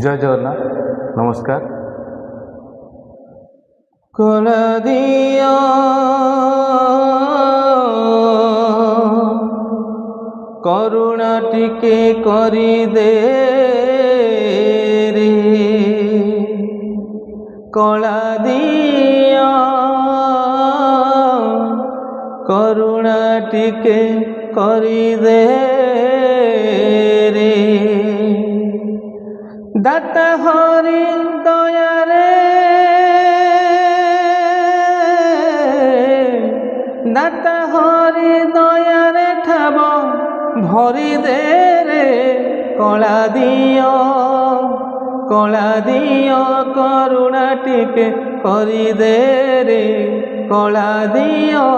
জয় জগন্নাথ, নমস্কার। কলা দিয়া করুণা টিকে করি দে রে, কলা দিয়া করুণা টিকে করি দে রে, দাতা হরি দয়ারে, দাতা হরি দয়ারে ঠাব ভরি দে রে, কলা দিও করুণা টিকে করি দে রে, কলা দিও